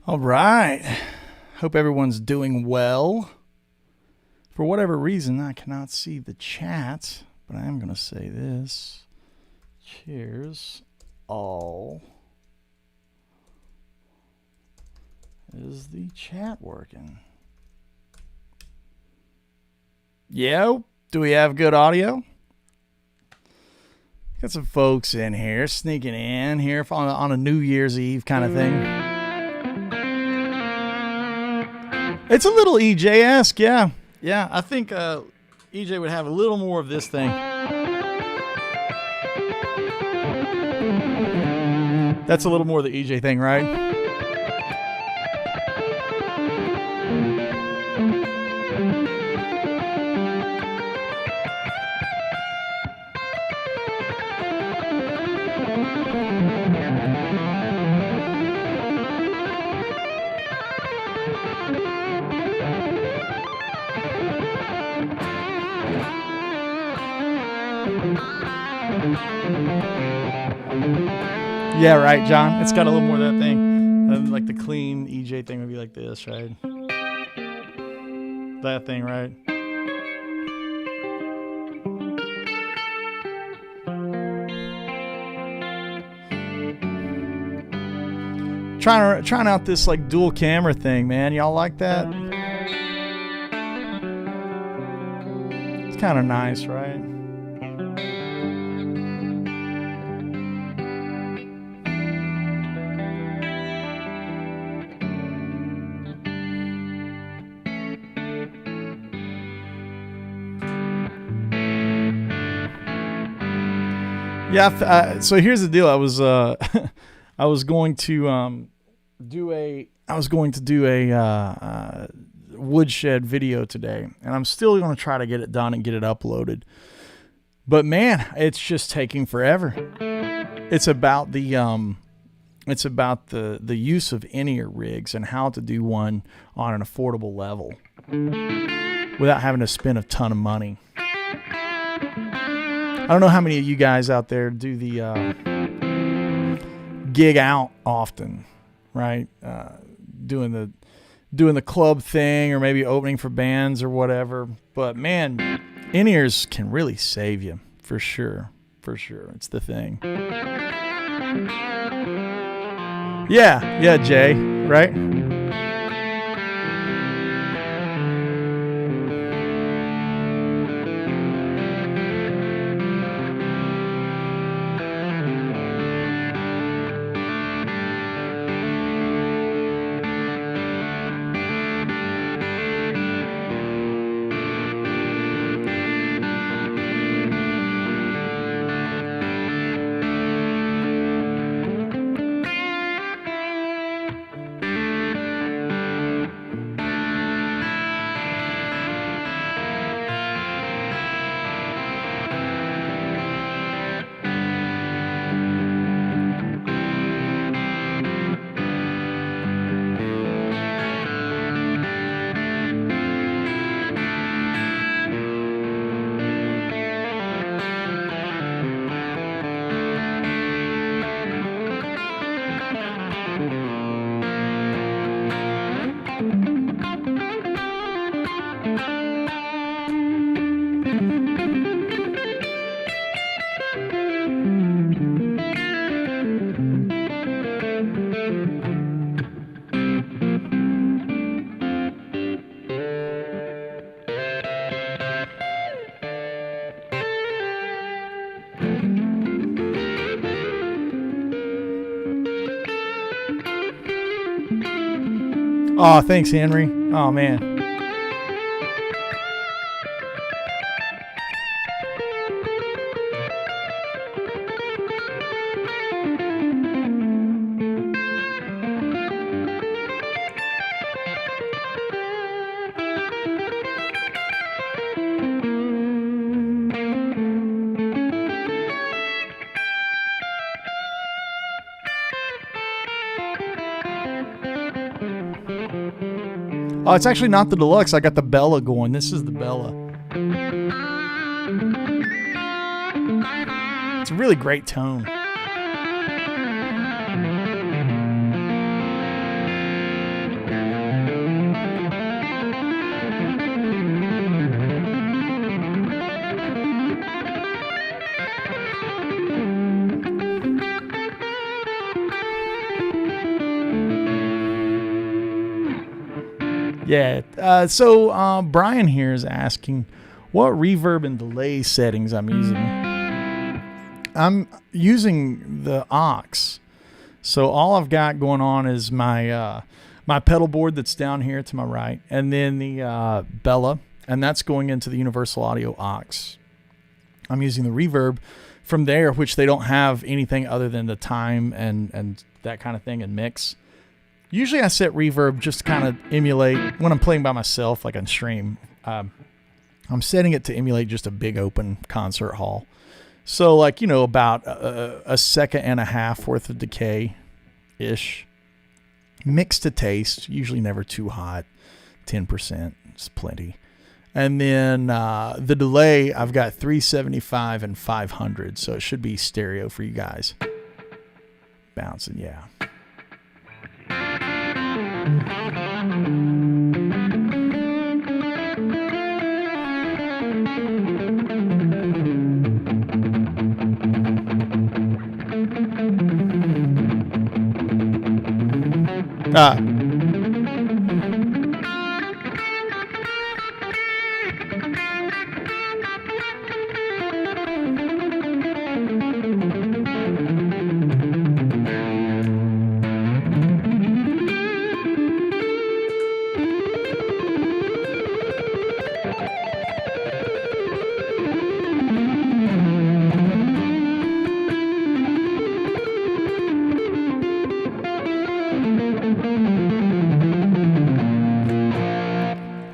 All right. Hope everyone's doing well. For whatever reason, I cannot see the chat, but I am going to say this. Cheers, all. Is the chat working? Yo, do we have good audio? Got some folks in here, sneaking in here on a New Year's Eve kind of thing. It's a little EJ-esque, yeah. Yeah, I think EJ would have a little more of this thing. That's a little more the EJ thing, right? Yeah, right, John. It's got a little more of that thing. Like the clean EJ thing would be like this, right? That thing, right? Trying out this like dual camera thing, man. Y'all like that? It's kind of nice, right? Yeah. So here's the deal. I was going to do a Woodshed video today, and I'm still going to try to get it done and get it uploaded. But man, it's just taking forever. It's about the use of in-ear rigs and how to do one on an affordable level without having to spend a ton of money. I don't know how many of you guys out there do the gig out often, right? Doing the club thing, or maybe opening for bands or whatever. But man, in-ears can really save you, for sure. For sure. It's the thing. Yeah, Jay, right? Oh, thanks, Henry. Oh, man. Oh, it's actually not the deluxe. I got the Bella going. This is the Bella. It's a really great tone. Yeah. So Brian here is asking what reverb and delay settings I'm using. I'm using the aux. So all I've got going on is my my pedal board that's down here to my right, and then the Bella, and that's going into the Universal Audio aux. I'm using the reverb from there, which they don't have anything other than the time and that kind of thing and mix. Usually I set reverb just to kind of emulate when I'm playing by myself, like on stream. I'm setting it to emulate just a big open concert hall. So like, you know, about a second and a half worth of decay-ish. Mixed to taste, usually never too hot. 10% is plenty. And then the delay, I've got 375 and 500, so it should be stereo for you guys. Bouncing, yeah.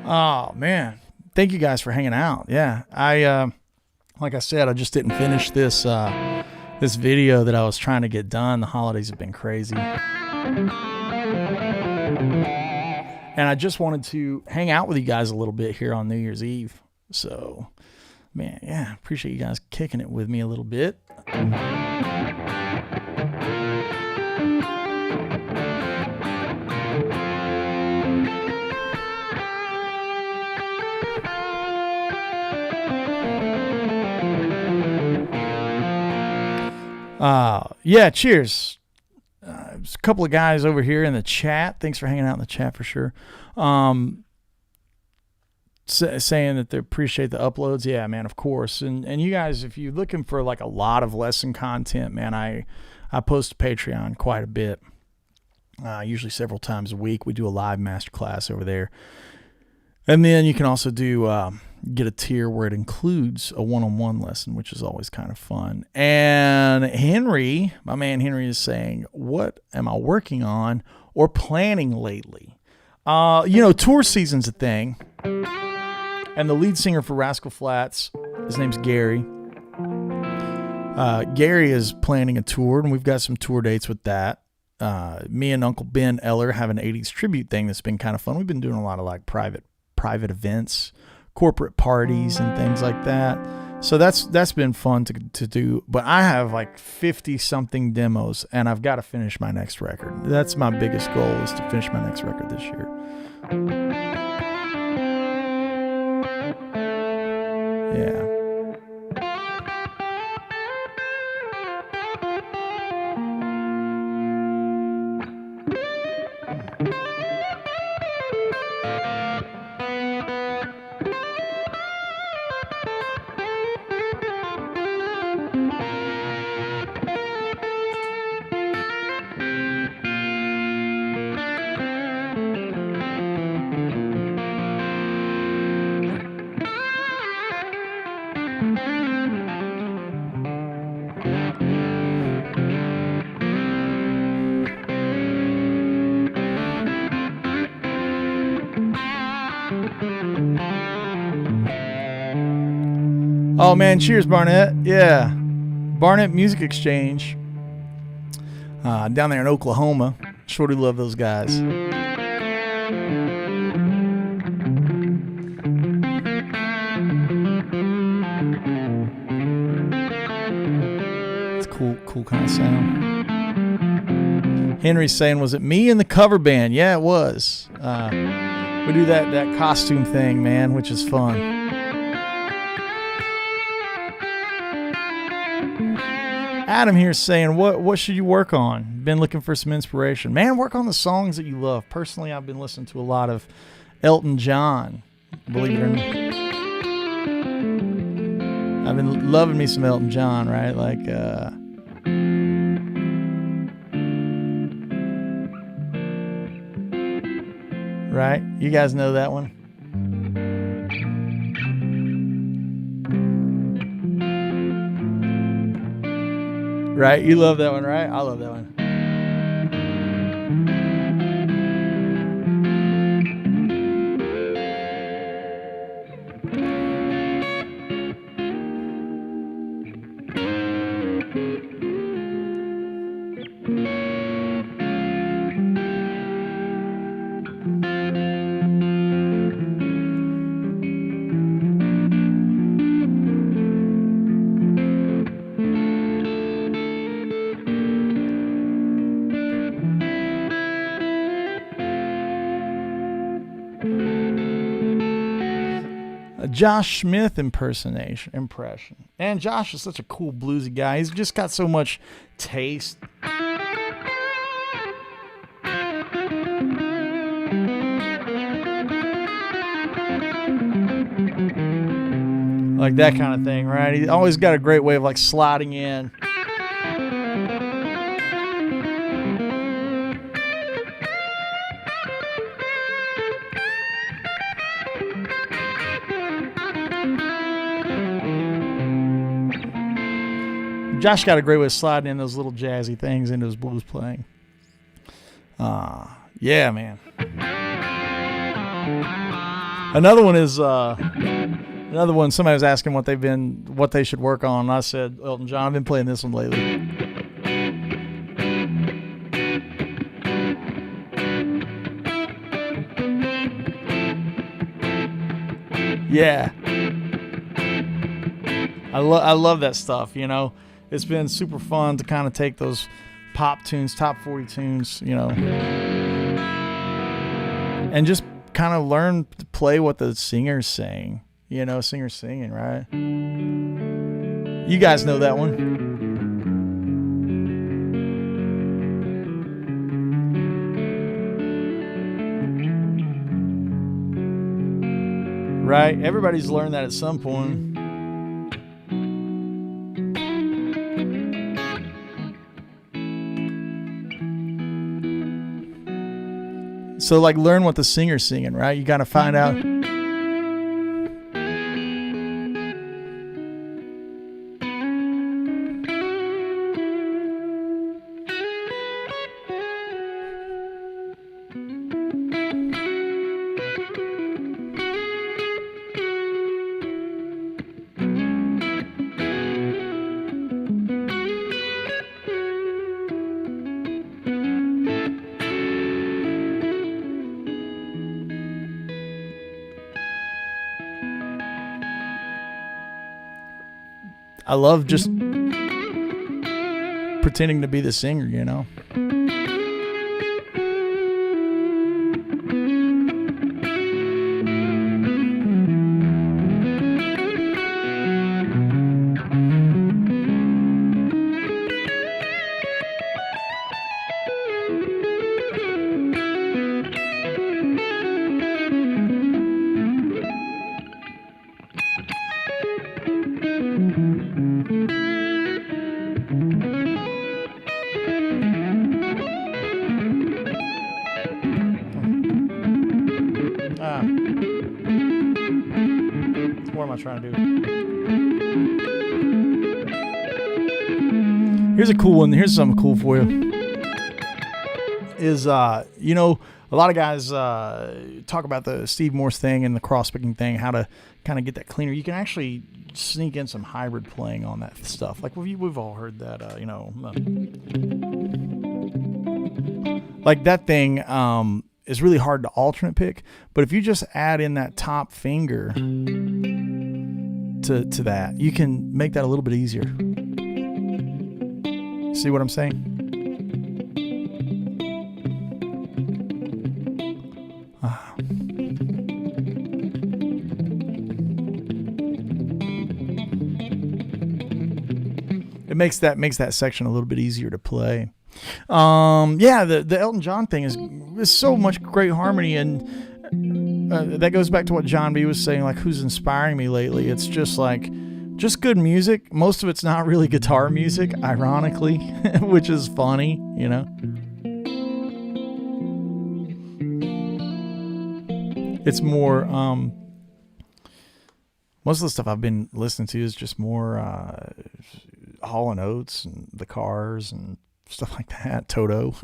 Oh man, thank you guys for hanging out. Yeah, like I said, I just didn't finish this this video that I was trying to get done. The holidays have been crazy, and I just wanted to hang out with you guys a little bit here on New Year's Eve. So, man, yeah, appreciate you guys kicking it with me a little bit. Yeah, cheers. There's a couple of guys over here in the chat. Thanks for hanging out in the chat for sure. Saying that they appreciate the uploads. Yeah, man, of course. And you guys, if you're looking for like a lot of lesson content, man, I post to Patreon quite a bit. Usually several times a week. We do a live masterclass over there. And then you can also do get a tier where it includes a one-on-one lesson, which is always kind of fun. And Henry, my man Henry, is saying, what am I working on or planning lately? Tour season's a thing. And the lead singer for Rascal Flatts, his name's Gary. Gary is planning a tour, and we've got some tour dates with that. Me and Uncle Ben Eller have an 80s tribute thing that's been kind of fun. We've been doing a lot of like private events, corporate parties and things like that. So that's been fun to do. But I have like 50 something demos, and I've got to finish my next record. That's my biggest goal, is to finish my next record this year. Yeah. Oh man, cheers, Barnett. Yeah, Barnett Music Exchange down there in Oklahoma. Sure do love those guys. It's cool kind of sound. Henry's saying, was it me in the cover band? Yeah, it was. We do that costume thing, man, which is fun. Adam here is saying, what should you work on? Been looking for some inspiration. Man, work on the songs that you love. Personally, I've been listening to a lot of Elton John, believe it or not. I've been loving me some Elton John, right? Like, right? You guys know that one? Right? You love that one, right? I love that one. Josh Smith impression. And Josh is such a cool bluesy guy. He's just got so much taste. Like that kind of thing, right? He's always got a great way of like sliding in. Josh got a great way of sliding in those little jazzy things into his blues playing. Yeah, man. Another one. Somebody was asking what they should work on. And I said, Elton John. I've been playing this one lately. Yeah. I love that stuff, you know. It's been super fun to kind of take those pop tunes, top 40 tunes, you know, and just kind of learn to play what the singer's saying, you know, singer's singing, right? You guys know that one. Right? Everybody's learned that at some point. So, like, learn what the singer's singing, right? You got to find out. I love just pretending to be the singer, you know? What am I trying to do? Here's a cool one. Here's something cool for you. Is, you know, a lot of guys talk about the Steve Morse thing and the cross-picking thing, how to kind of get that cleaner. You can actually sneak in some hybrid playing on that stuff. Like, we've all heard that, you know. Like, that thing is really hard to alternate pick. But if you just add in that top finger to that, you can make that a little bit easier. See what I'm saying? It makes that section a little bit easier to play. Yeah, the Elton John thing is so much great harmony, and that goes back to what John B was saying, like who's inspiring me lately. It's just like, just good music. Most of it's not really guitar music, ironically, which is funny, you know. It's more, most of the stuff I've been listening to is just more Hall & Oates and The Cars and stuff like that, Toto.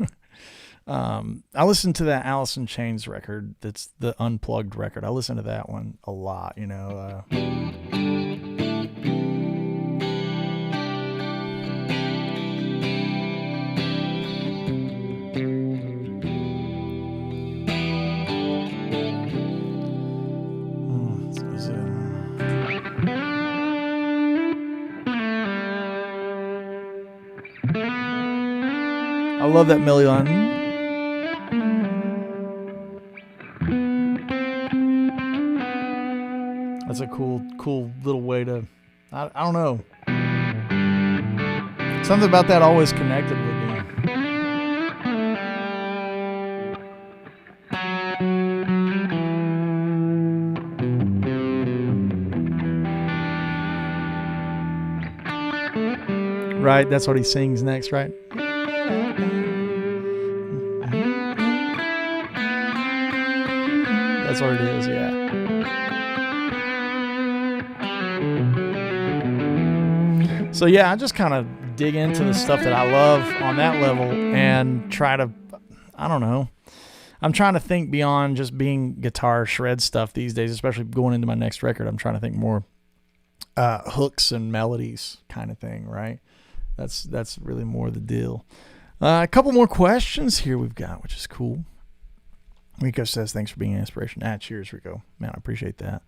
I listened to that Alice in Chains record. That's the Unplugged record. I listen to that one a lot, you know. I love that melody line. That's a cool little way to, I don't know. Something about that always connected with me. Right, that's what he sings next, right? That's what it is, yeah. So yeah, I just kind of dig into the stuff that I love on that level and try to, I don't know. I'm trying to think beyond just being guitar shred stuff these days, especially going into my next record. I'm trying to think more hooks and melodies kind of thing, right? That's really more the deal. A couple more questions here we've got, which is cool. Rico says, thanks for being an inspiration. Cheers, Rico. Man, I appreciate that.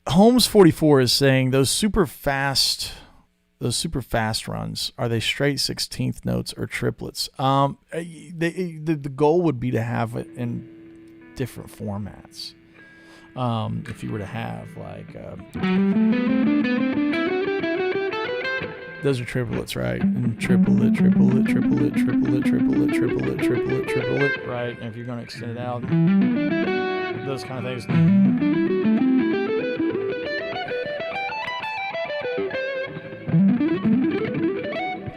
Holmes 44 is saying those super fast runs, are they straight 16th notes or triplets? The goal would be to have it in different formats. If you were to have like those are triplets, right? And triplet, right? And if you're going to extend it out, those kind of things.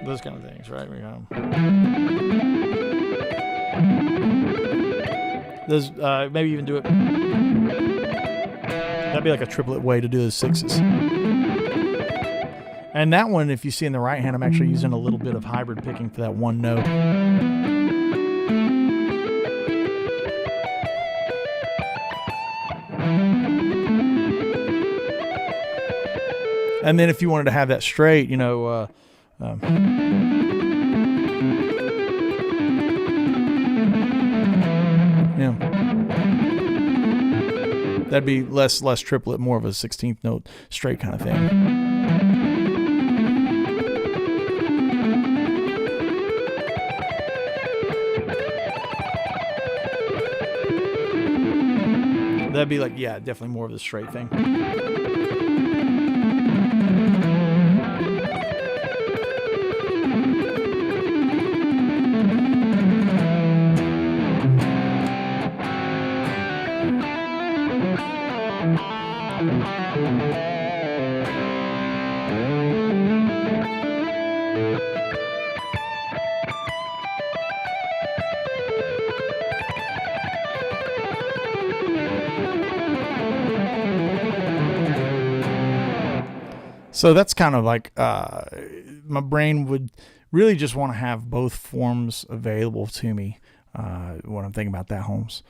Those kind of things, right? We got those. Maybe even do it. That'd be like a triplet way to do the sixes. And that one, if you see in the right hand, I'm actually using a little bit of hybrid picking for that one note. And then if you wanted to have that straight, you know, yeah, that'd be less triplet, more of a 16th note straight kind of thing. That'd be like, yeah, definitely more of the straight thing. So that's kind of like my brain would really just want to have both forms available to me when I'm thinking about that, Holmes.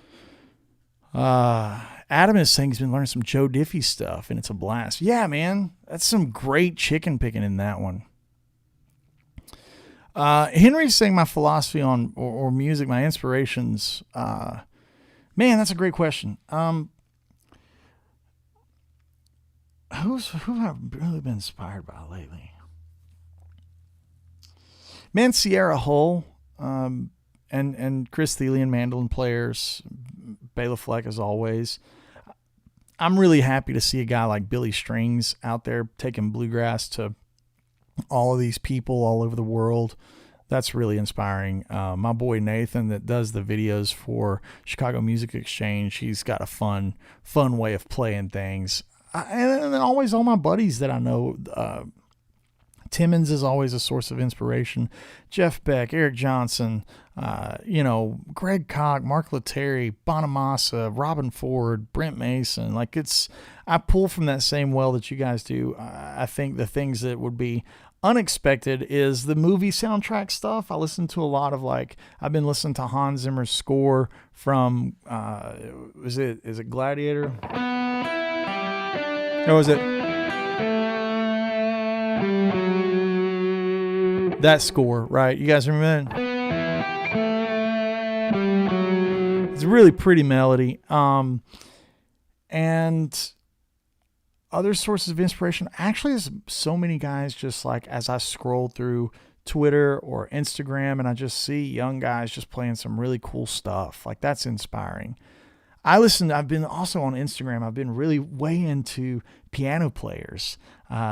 Adam is saying he's been learning some Joe Diffie stuff, and it's a blast. Yeah, man, that's some great chicken picking in that one. Henry's saying my philosophy on or music, my inspirations. Man, that's a great question. Who have really been inspired by lately? Man, Sierra Hull, and Chris Thelian, mandolin players, Bela Fleck as always. I'm really happy to see a guy like Billy Strings out there taking bluegrass to all of these people all over the world. That's really inspiring. My boy Nathan that does the videos for Chicago Music Exchange, he's got a fun way of playing things. And then always all my buddies that I know, Timmons is always a source of inspiration. Jeff Beck, Eric Johnson, Greg Koch, Mark Letary, Bonamassa, Robin Ford, Brent Mason. I pull from that same well that you guys do. I think the things that would be unexpected is the movie soundtrack stuff. I listen to a lot of I've been listening to Hans Zimmer's score from, is it Gladiator? Or was it? That score, right? You guys remember that? It's a really pretty melody. And other sources of inspiration. Actually, there's so many guys just as I scroll through Twitter or Instagram and I just see young guys just playing some really cool stuff. That's inspiring. I've been also on Instagram. I've been really way into piano players,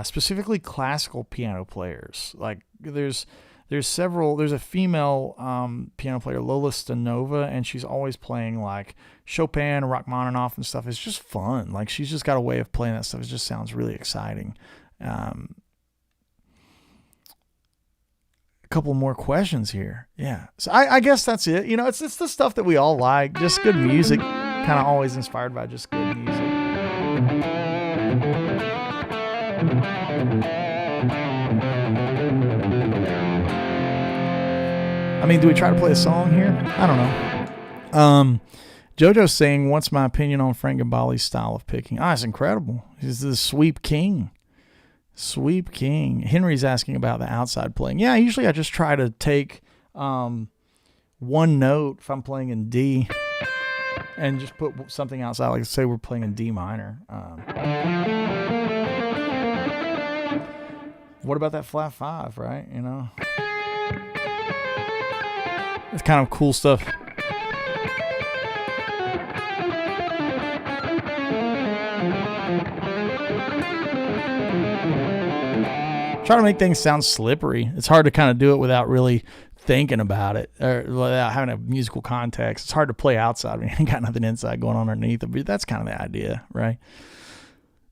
specifically classical piano players. There's a female piano player, Lola Stanova, and she's always playing Chopin and Rachmaninoff and stuff. It's just fun. She's just got a way of playing that stuff. It just sounds really exciting. A couple more questions here. Yeah. So I guess that's it. It's the stuff that we all like. Just good music. Kind of always inspired by just good music. Do we try to play a song here? I don't know. JoJo's saying, what's my opinion on Frank Gambale's style of picking? It's incredible. He's the sweep king. Sweep king. Henry's asking about the outside playing. Yeah, usually I just try to take one note if I'm playing in D and just put something outside. Say we're playing in D minor. What about that flat 5, right? It's kind of cool stuff. Try to make things sound slippery. It's hard to kind of do it without really thinking about it or without having a musical context. It's hard to play outside when you ain't got nothing inside going on underneath it, but that's kind of the idea, right?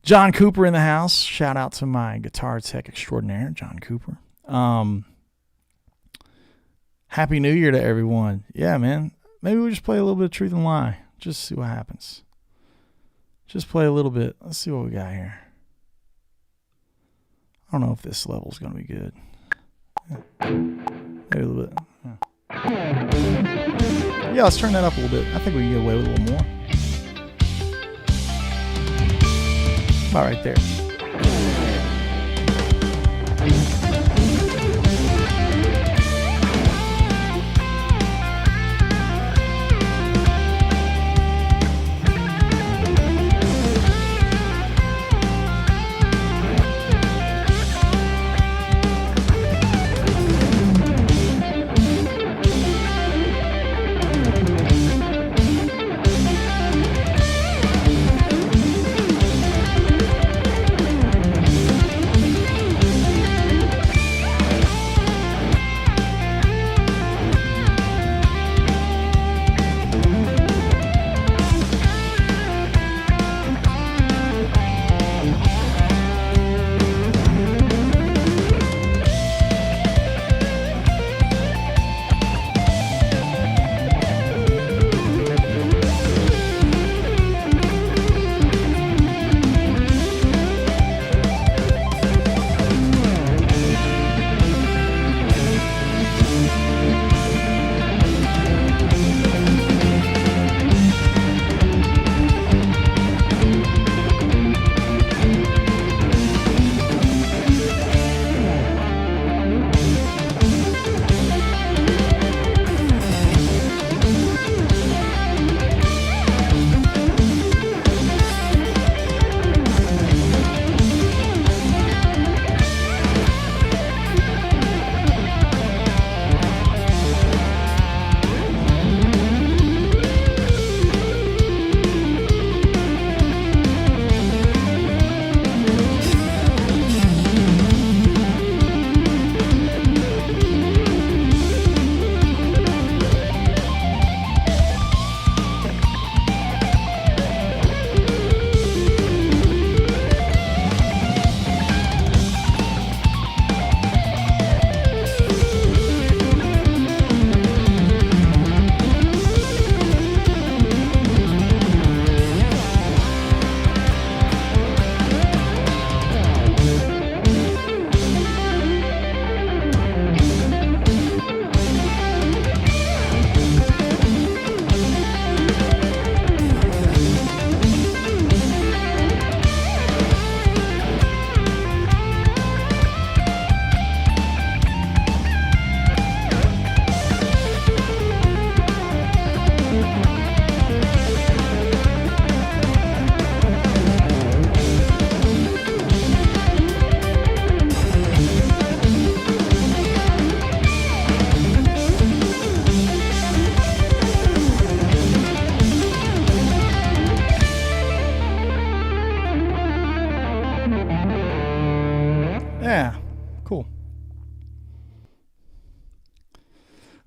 John Cooper in the house. Shout out to my guitar tech extraordinaire, John Cooper. Happy New Year to everyone. Yeah, man. Maybe we just play a little bit of Truth and Lie. Just see what happens. Just play a little bit. Let's see what we got here. I don't know if this level's going to be good. Maybe a little bit. Yeah, let's turn that up a little bit. I think we can get away with a little more. About right there.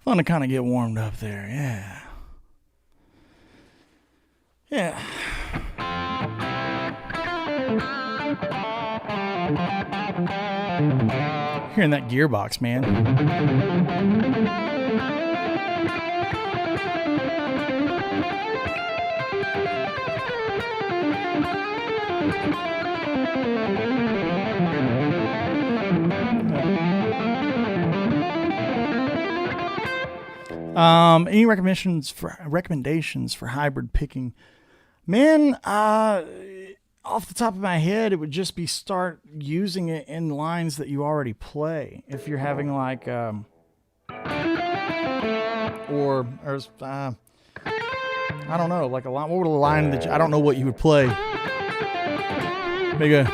Fun to kind of get warmed up there. Yeah. Yeah. Hearing that gearbox, man. Any recommendations for hybrid picking? Man, off the top of my head, it would just be start using it in lines that you already play. If you're having like, I don't know, like a line. What would a line that I don't know what you would play? Maybe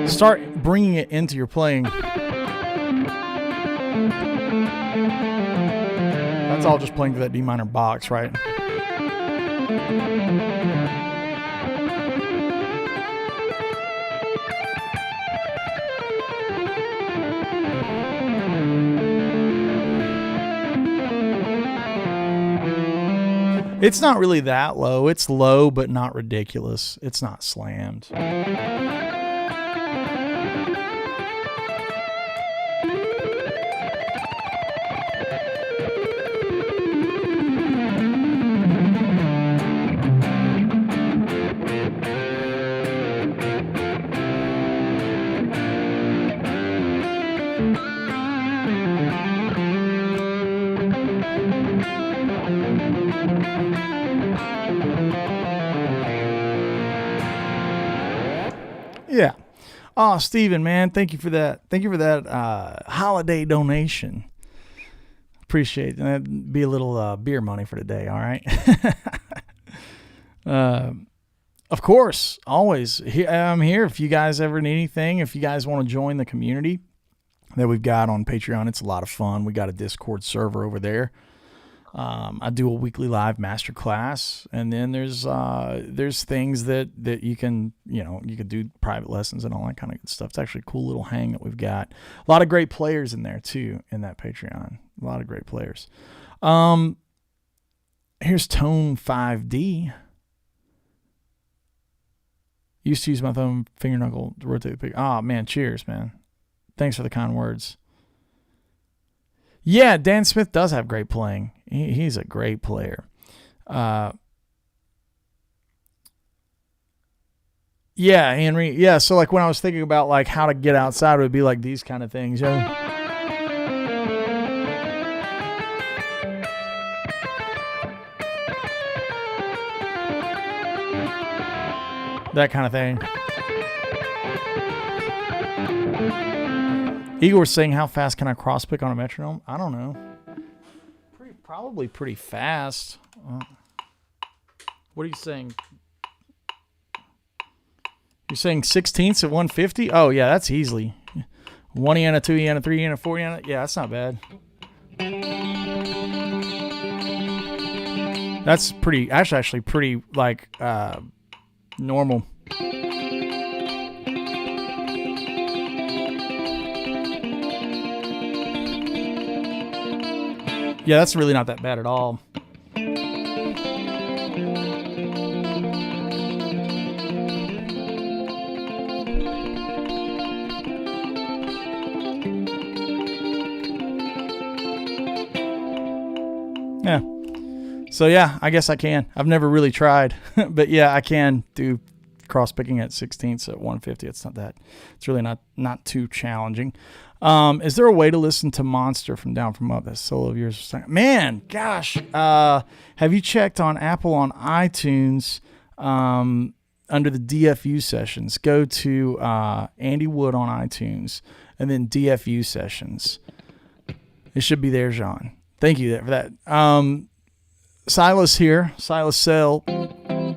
start bringing it into your playing. That's all just playing to that D minor box, right? It's not really that low. It's low, but not ridiculous. It's not slammed. Yeah. Oh, Steven, man, thank you for that. Thank you for that holiday donation. Appreciate it. That'd be a little beer money for today, all right? Of course, always. I'm here if you guys ever need anything. If you guys want to join the community that we've got on Patreon, it's a lot of fun. We got a Discord server over there. I do a weekly live masterclass, and then there's things that you can do private lessons and all that kind of good stuff. It's actually a cool little hang that we've got. A lot of great players in there too in that Patreon. A lot of great players. Here's Tone 5D. Used to use my thumb finger knuckle to rotate the pick. Oh man, cheers, man. Thanks for the kind words. Yeah, Dan Smith does have great playing. He's a great player. Yeah, Henry. Yeah, so like when I was thinking about like how to get outside, it would be like these kind of things. Yeah. That kind of thing. Igor's saying, how fast can I cross pick on a metronome? I don't know. Probably pretty fast. What are you saying? You're saying 16ths at 150? Oh, yeah, that's easily. 1 EN, a 2 EN, a 3 EN, a 4 EN. Yeah, that's not bad. That's pretty, actually pretty, like, normal. Yeah, that's really not that bad at all. Yeah. So yeah, I guess I can. I've never really tried, but yeah, I can do cross picking at 16ths at 150. It's not that. It's really not too challenging. Is there a way to listen to Monster from Down From Up? That solo of yours. Man, gosh. Have you checked on Apple on iTunes under the DFU sessions? Go to Andy Wood on iTunes and then DFU sessions. It should be there, Jean. Thank you for that. Silas here, Silas Sell.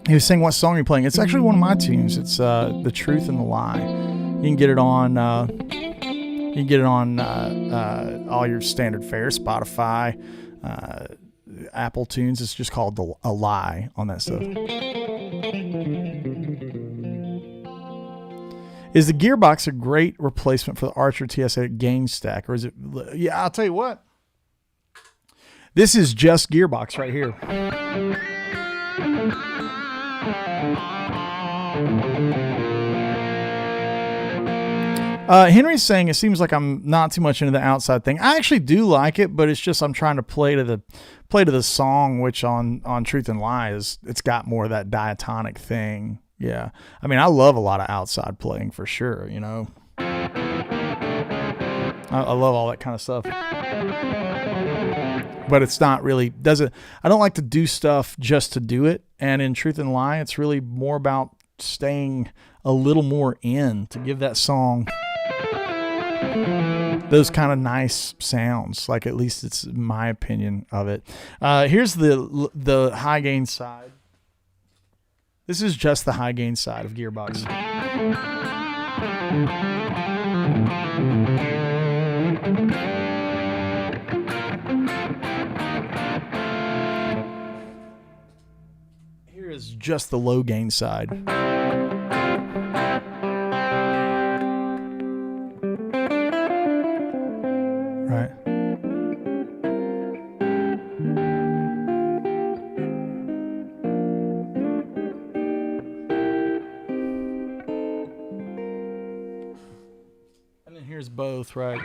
He was saying, what song are you playing? It's actually one of my tunes. It's The Truth and the Lie. You can get it on all your standard fare, Spotify, Apple Tunes. It's just called A Lie on that stuff. Is the gearbox a great replacement for the Archer TSA gain stack, or is it? Yeah, I'll tell you what. This is just gearbox right here. Henry's saying it seems like I'm not too much into the outside thing. I actually do like it, but it's just I'm trying to play to the song, which on Truth and Lies, it's got more of that diatonic thing. Yeah, I mean I love a lot of outside playing for sure. You know, I love all that kind of stuff. But it's not really I don't like to do stuff just to do it. And in Truth and Lie, it's really more about staying a little more in to give that song those kind of nice sounds. Like, at least it's my opinion of it. Here's the high gain side. This is just the high gain side of Gearbox. Here is just the low gain side. Right. And then here's both, right?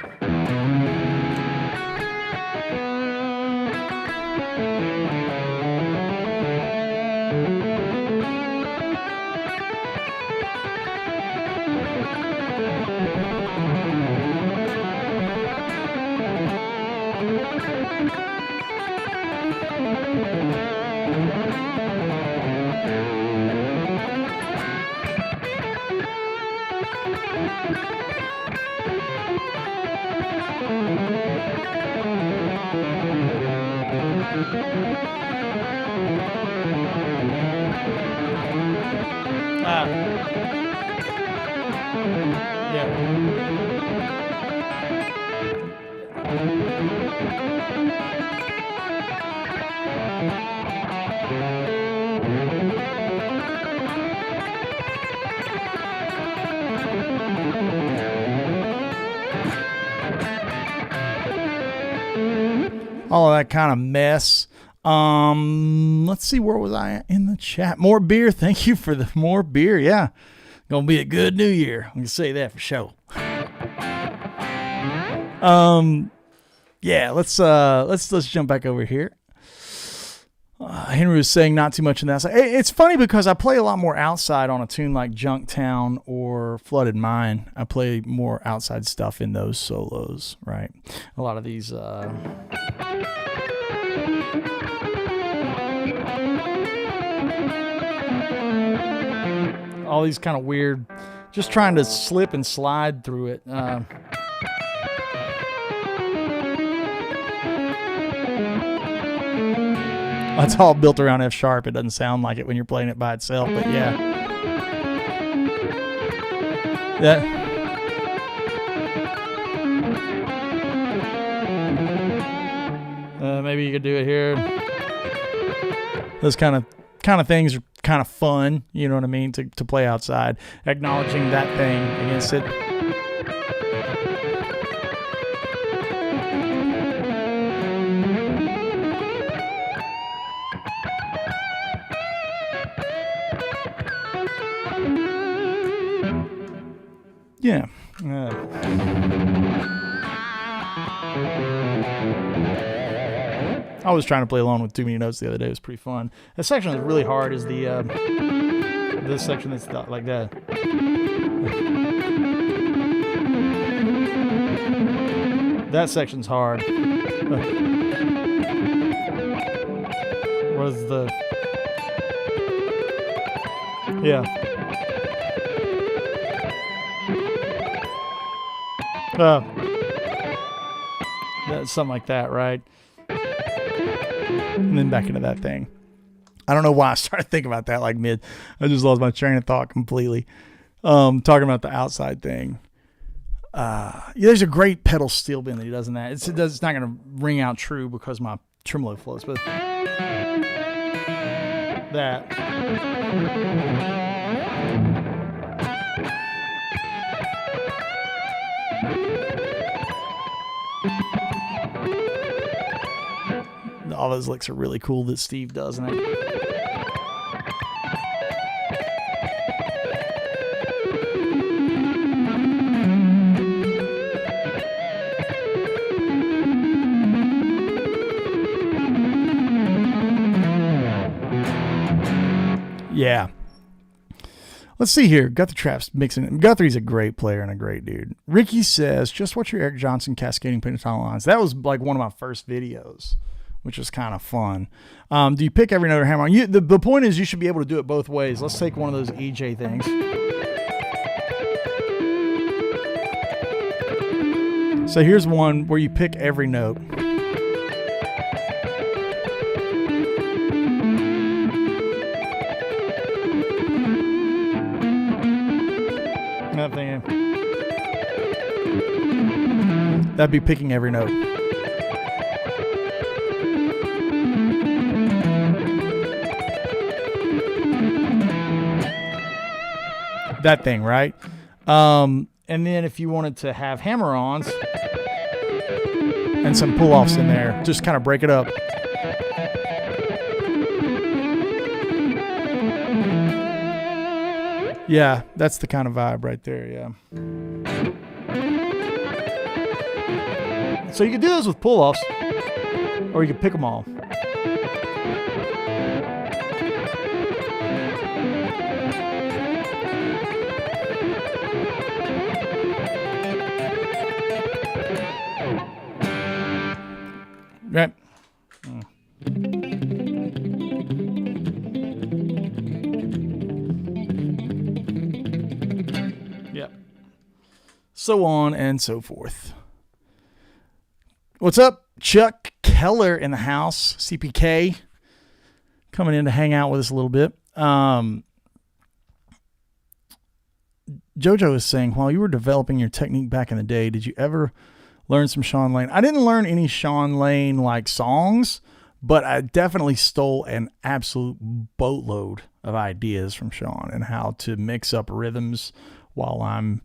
All of that kind of mess. Let's see, where was I in the chat? More beer. Thank you for the more beer. Yeah, gonna be a good new year. I can say that for sure. Yeah, let's jump back over here. Henry was saying not too much in that side. It's funny because I play a lot more outside on a tune like Junktown or Flooded Mine. I play more outside stuff in those solos, right? A lot of these all these kind of weird, just trying to slip and slide through it. It's all built around F sharp. It doesn't sound like it when you're playing it by itself, but yeah. Maybe you could do it here. Those kind of things are kind of fun, you know what I mean, to play outside. Acknowledging that thing against it. Yeah. I was trying to play along with too many notes the other day. It was pretty fun. The section that's really hard is this section that's like that. That section's hard. What is the... Yeah. That's something like that, right? And then back into that thing. I don't know why I started thinking about that like mid. I just lost my train of thought completely. Talking about the outside thing. Yeah, there's a great pedal steel bend that he does in that. It's not going to ring out true because my tremolo floats, but that. all those licks are really cool that Steve does. And yeah. Let's see here. Guthrie Traps mixing. Guthrie's a great player and a great dude. Ricky says, just watch your Eric Johnson cascading pentatonic lines. That was like one of my first videos, which was kind of fun. Do you pick every note or hammer on? The point is you should be able to do it both ways. Let's take one of those EJ things. So here's one where you pick every note. Nothing. That'd be picking every note. That thing, right? And then if you wanted to have hammer-ons and some pull-offs in there, just kind of break it up. Yeah, that's the kind of vibe right there, yeah. So you could do those with pull-offs, or you could pick them all. Right. Yep. So on and so forth. What's up? Chuck Keller in the house. CPK coming in to hang out with us a little bit. Jojo is saying, while you were developing your technique back in the day, did you ever learn some Sean Lane? I didn't learn any Sean Lane like songs, but I definitely stole an absolute boatload of ideas from Sean and how to mix up rhythms while I'm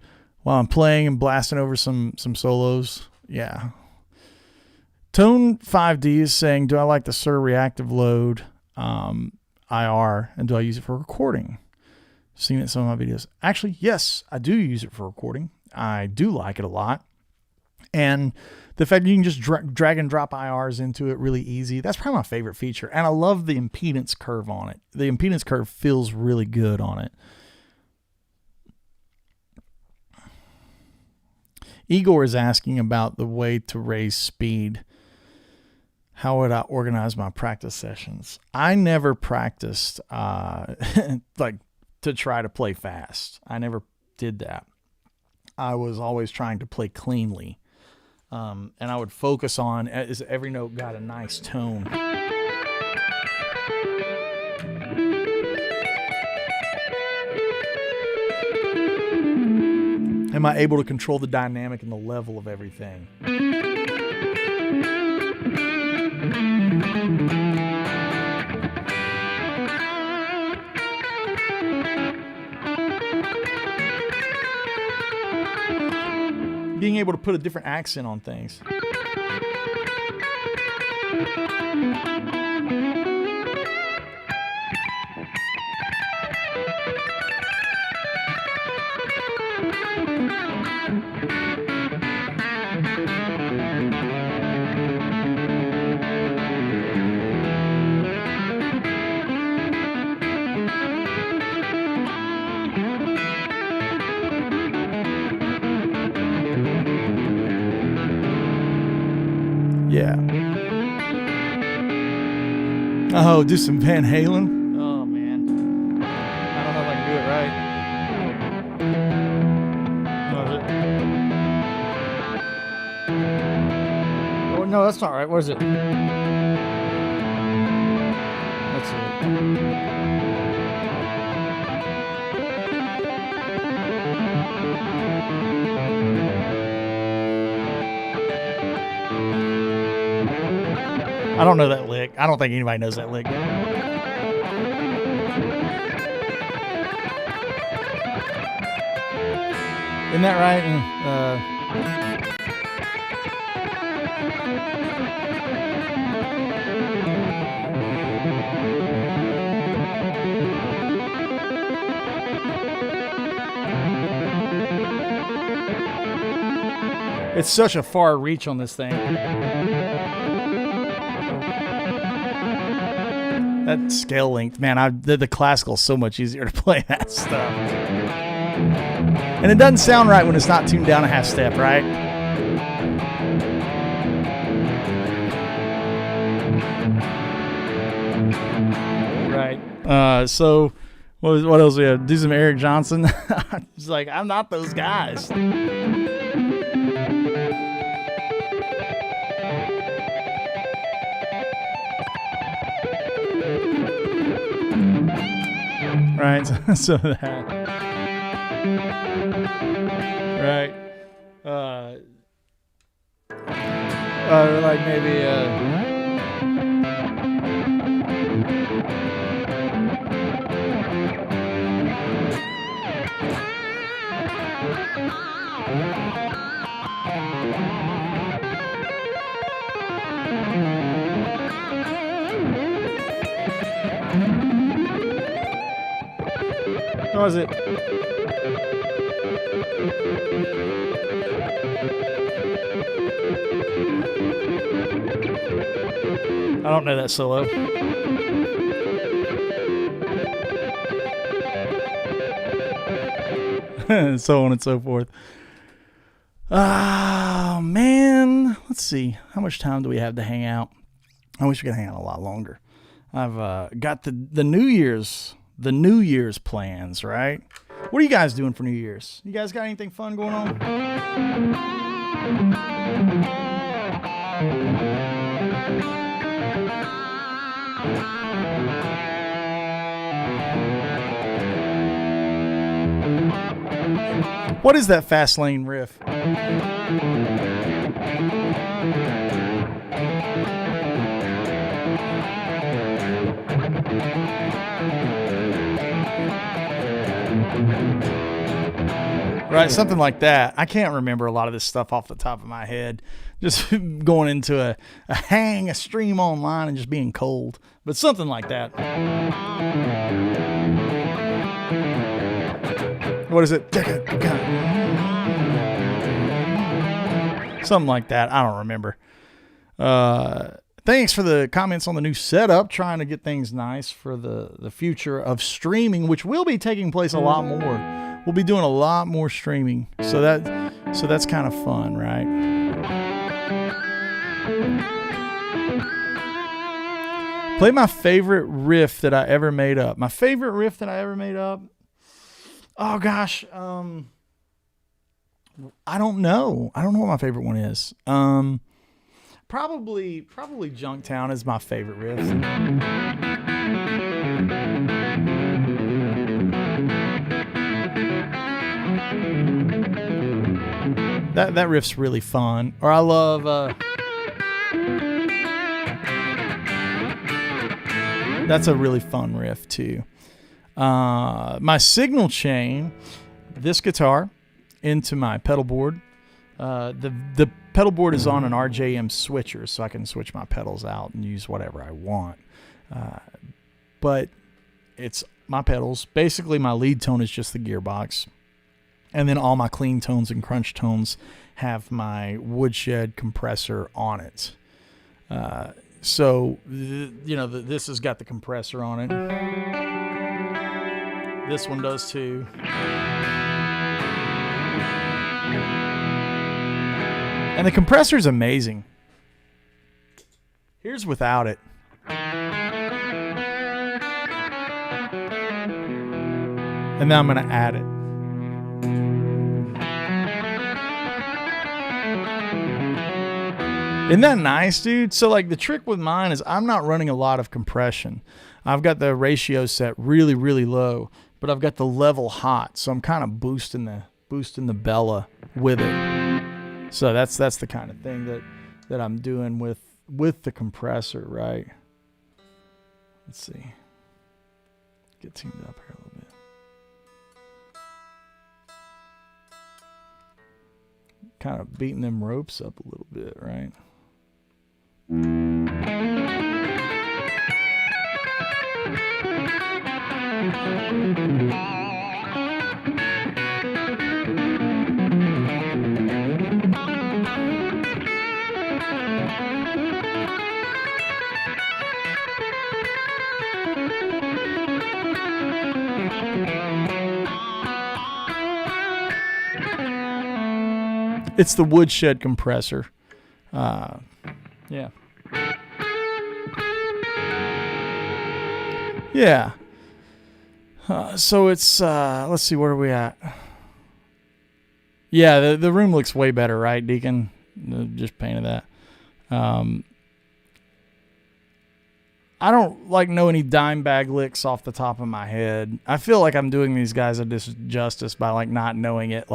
playing and blasting over some solos. Yeah. Tone 5D is saying, do I like the Sir Reactive Load IR, and do I use it for recording? Seen it in some of my videos. Actually, yes, I do use it for recording. I do like it a lot. And the fact that you can just drag and drop IRs into it really easy, that's probably my favorite feature. And I love the impedance curve on it. The impedance curve feels really good on it. Igor is asking about the way to raise speed. How would I organize my practice sessions? I never practiced like to try to play fast. I never did that. I was always trying to play cleanly. And I would focus on, as every note got a nice tone. Am I able to control the dynamic and the level of everything? Being able to put a different accent on things. Yeah. Oh, do some Van Halen? Oh, man. I don't know if I can do it right. What is it? Oh, no, that's not right. What is it? Let's see. I don't know that lick. I don't think anybody knows that lick. Isn't that right? It's such a far reach on this thing. That scale length, man, the classical is so much easier to play that stuff. And it doesn't sound right when it's not tuned down a half step, right? Right. So what else we have? Do some Eric Johnson. He's like, I'm not those guys. Right, so that. Right. Like maybe. What was it? I don't know that solo. So on and so forth. Oh, man. Let's see. How much time do we have to hang out? I wish we could hang out a lot longer. I've got the New Year's plans, right? What are you guys doing for New Year's? You guys got anything fun going on? What is that fast lane riff? Right, something like that. I can't remember a lot of this stuff off the top of my head. Just going into a stream online and just being cold. But something like that. What is it? Something like that. I don't remember. Thanks for the comments on the new setup. Trying to get things nice for the future of streaming, which will be taking place a lot more. We'll be doing a lot more streaming. So that's kind of fun, right? Play my favorite riff that I ever made up. My favorite riff that I ever made up? Oh gosh. I don't know. I don't know what my favorite one is. Probably Junktown is my favorite riff. That riff's really fun. Or I love that's a really fun riff too. My signal chain, this guitar into my pedal board. The pedal board is on an RJM switcher, so I can switch my pedals out and use whatever I want. But it's my pedals. Basically, my lead tone is just the gearbox. And then all my clean tones and crunch tones have my Woodshed compressor on it. So, this has got the compressor on it. This one does too. And the compressor is amazing. Here's without it. And now I'm going to add it. Isn't that nice, dude? So like the trick with mine is I'm not running a lot of compression. I've got the ratio set really, really low, but I've got the level hot. So I'm kind of boosting the Bella with it. So that's the kind of thing that I'm doing with the compressor, right? Let's see. Get tuned up here a little bit. Kind of beating them ropes up a little bit, right? It's the Woodshed compressor. Yeah. Yeah. So it's, let's see, where are we at? Yeah, the room looks way better, right, Deacon? Just painted that. I don't know any dime bag licks off the top of my head. I feel like I'm doing these guys a disjustice by not knowing it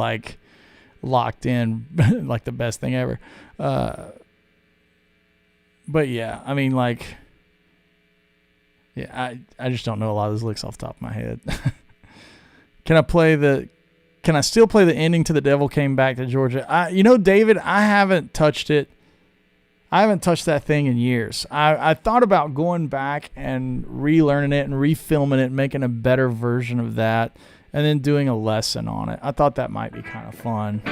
locked in like the best thing ever. But yeah, I mean I just don't know a lot of those licks off the top of my head. Can I still play the ending to The Devil Came Back to Georgia? David, I haven't touched it. I haven't touched that thing in years. I thought about going back and relearning it and refilming it, making a better version of that, and then doing a lesson on it. I thought that might be kind of fun.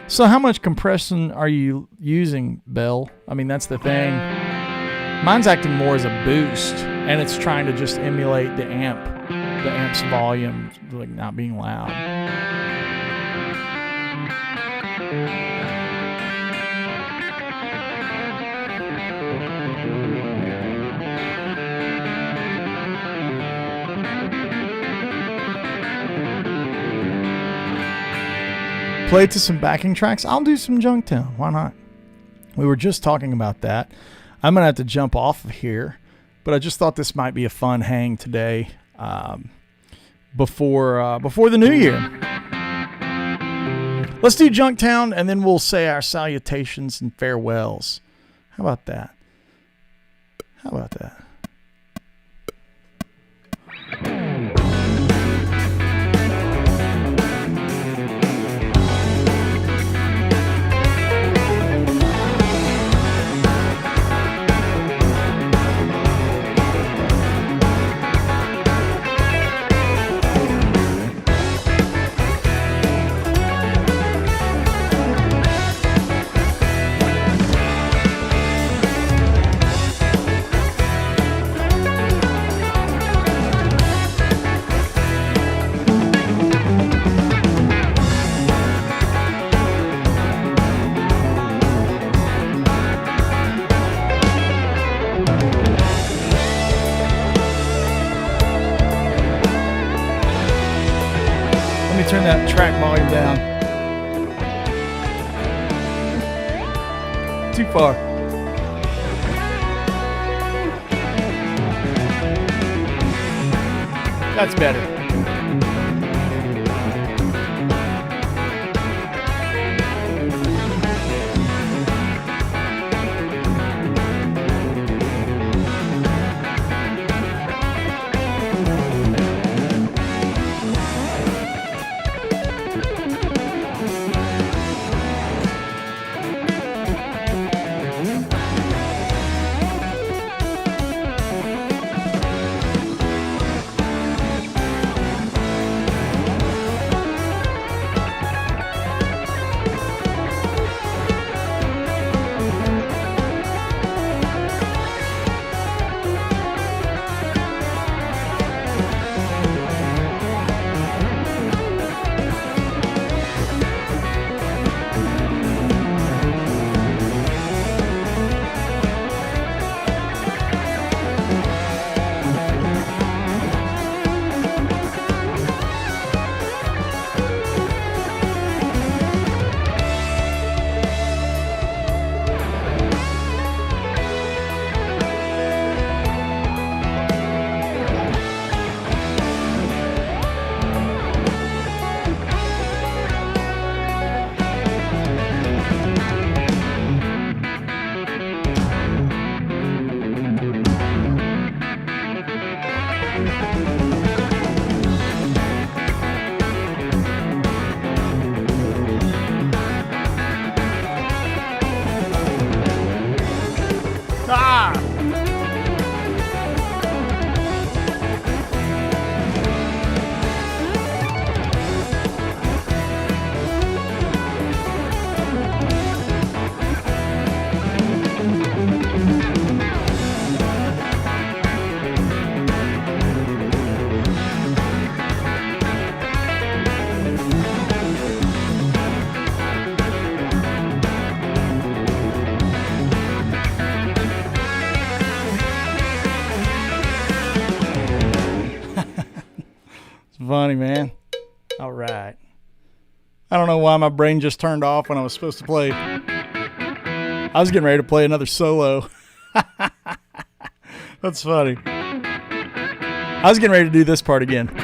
So how much compression are you using, Bill? I mean, that's the thing. Mine's acting more as a boost, and it's trying to just emulate the amp's volume, not being loud. Play to some backing tracks. I'll do some Junktown. Why not? We were just talking about that. I'm going to have to jump off of here, but I just thought this might be a fun hang today before the new year. Let's do Junktown, and then we'll say our salutations and farewells. How about that? Turn that track volume down. Too far. That's better. funny, man. All right. I don't know why my brain just turned off when I was supposed to play. I was getting ready to play another solo. That's funny. I was getting ready to do this part again.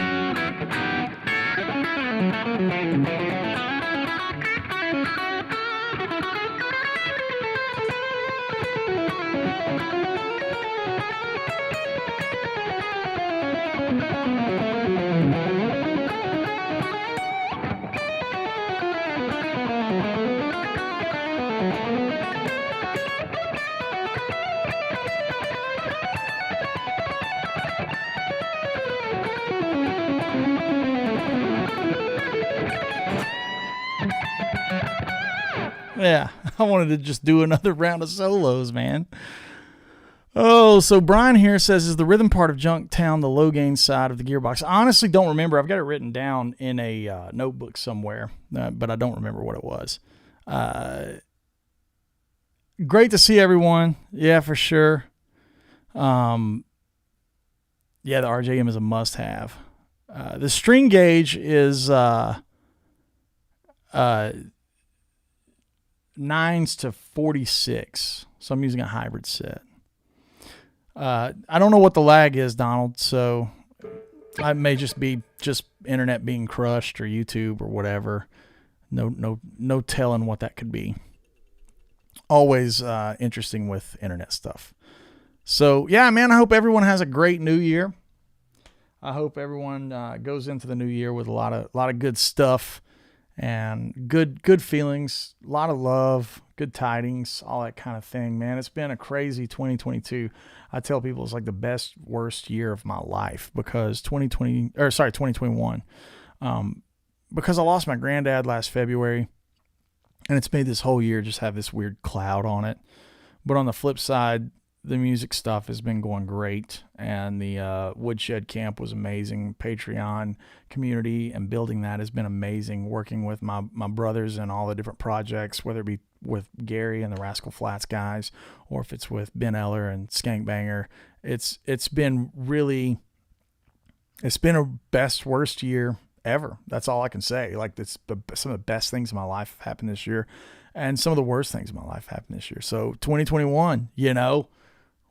Yeah, I wanted to just do another round of solos, man. Oh, so Brian here says, is the rhythm part of Junktown the low gain side of the gearbox? I honestly don't remember. I've got it written down in a notebook somewhere, but I don't remember what it was. Great to see everyone. Yeah, for sure. Yeah, the RJM is a must-have. The string gauge is 9s to 46, so I'm using a hybrid set. I don't know what the lag is, Donald, so I may just be internet being crushed or YouTube or whatever. No telling what that could be. Always interesting with internet stuff. So yeah, man, I hope everyone has a great new year. I hope everyone goes into the new year with a lot of good stuff and good feelings, a lot of love, good tidings, all that kind of thing, man. It's been a crazy 2022. I tell people it's like the best, worst year of my life because 2021. Because I lost my granddad last February, and it's made this whole year just have this weird cloud on it. But on the flip side, the music stuff has been going great, and the Woodshed camp was amazing. Patreon community and building that has been amazing. Working with my brothers and all the different projects, whether it be with Gary and the Rascal Flatts guys, or if it's with Ben Eller and Skankbanger, it's been a best worst year ever. That's all I can say. Like some of the best things in my life have happened this year, and some of the worst things in my life happened this year. So 2021,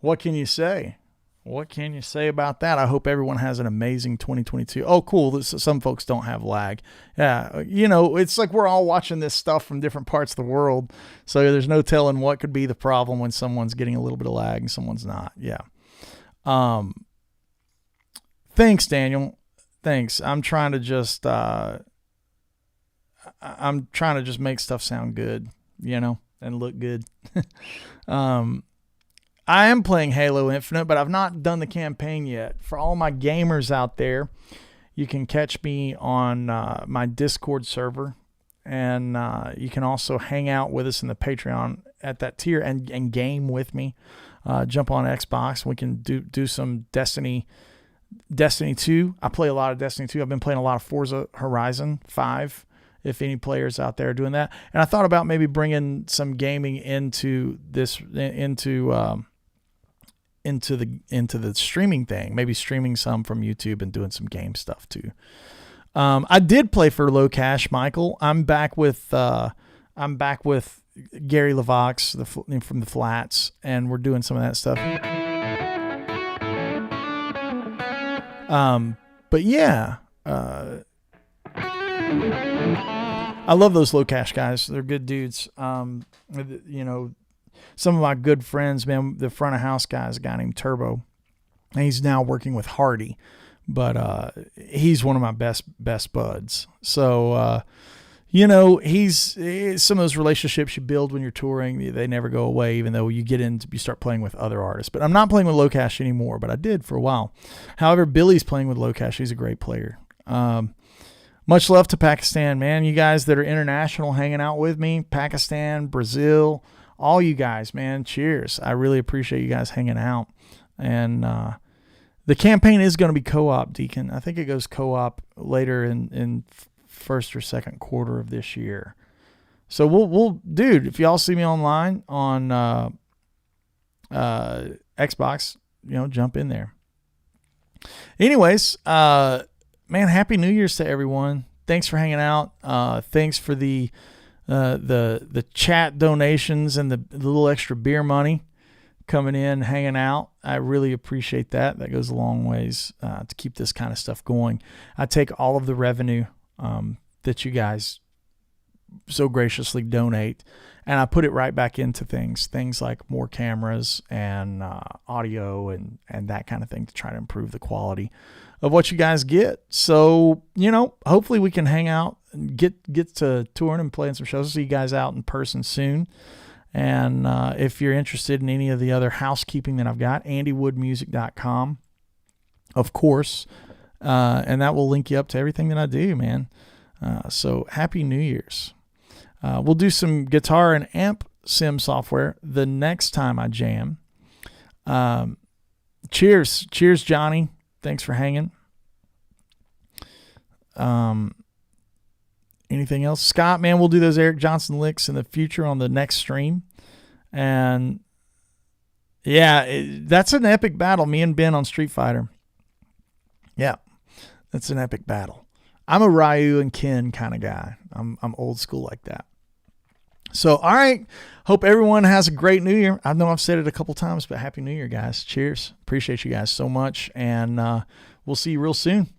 what can you say? What can you say about that? I hope everyone has an amazing 2022. Oh, cool. Some folks don't have lag. Yeah, it's like we're all watching this stuff from different parts of the world. So there's no telling what could be the problem when someone's getting a little bit of lag and someone's not. Yeah. Thanks, Daniel. Thanks. I'm trying to just make stuff sound good, and look good. I am playing Halo Infinite, but I've not done the campaign yet. For all my gamers out there, you can catch me on my Discord server, and you can also hang out with us in the Patreon at that tier and game with me. Jump on Xbox. We can do some Destiny 2. I play a lot of Destiny 2. I've been playing a lot of Forza Horizon 5. If any players out there are doing that, and I thought about maybe bringing some gaming into the streaming thing, maybe streaming some from YouTube and doing some game stuff too. I did play for Low Cash, Michael. I'm back with Gary LeVox from the Flats, and we're doing some of that stuff. But yeah, I love those Low Cash guys. They're good dudes. Some of my good friends, man, the front of house guy is a guy named Turbo, and he's now working with Hardy, but he's one of my best buds. So, he's some of those relationships you build when you're touring, they never go away, even though you start playing with other artists. But I'm not playing with Low Cash anymore, but I did for a while. However, Billy's playing with Low Cash. He's a great player. Much love to Pakistan, man. You guys that are international hanging out with me, Pakistan, Brazil, all you guys, man, cheers. I really appreciate you guys hanging out. And the campaign is going to be co-op, Deacon. I think it goes co-op later in first or second quarter of this year. So we'll dude, if y'all see me online on Xbox, jump in there. Anyways, man, Happy New Year's to everyone. Thanks for hanging out. Thanks for the chat donations and the little extra beer money coming in, hanging out. I really appreciate that. That goes a long ways to keep this kind of stuff going. I take all of the revenue that you guys so graciously donate, and I put it right back into things like more cameras and audio and that kind of thing to try to improve the quality of what you guys get. So, hopefully we can hang out and get to touring and playing some shows. See you guys out in person soon. And if you're interested in any of the other housekeeping that I've got, andywoodmusic.com, of course. And that will link you up to everything that I do, man. So Happy New Year's. We'll do some guitar and amp sim software the next time I jam. Cheers, Johnny. Thanks for hanging. Anything else? Scott, man, we'll do those Eric Johnson licks in the future on the next stream. And yeah, that's an epic battle. Me and Ben on Street Fighter. Yeah, that's an epic battle. I'm a Ryu and Ken kind of guy. I'm old school like that. So, all right. Hope everyone has a great New Year. I know I've said it a couple times, but Happy New Year, guys. Cheers. Appreciate you guys so much. And we'll see you real soon.